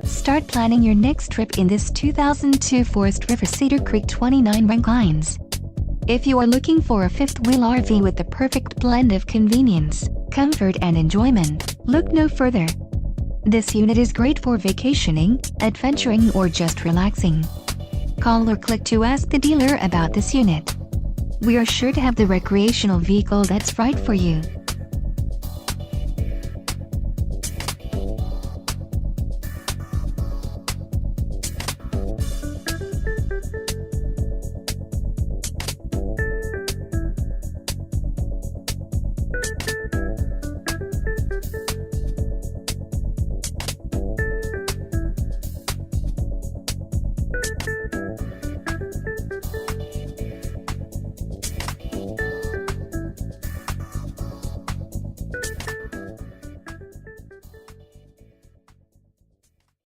Start planning your next trip in this 2002 Forest River Cedar Creek 29 Rankines. If you are looking for a fifth-wheel RV with the perfect blend of convenience, comfort and enjoyment, look no further. This unit is great for vacationing, adventuring or just relaxing. Call or click to ask the dealer about this unit. We are sure to have the recreational vehicle that's right for you.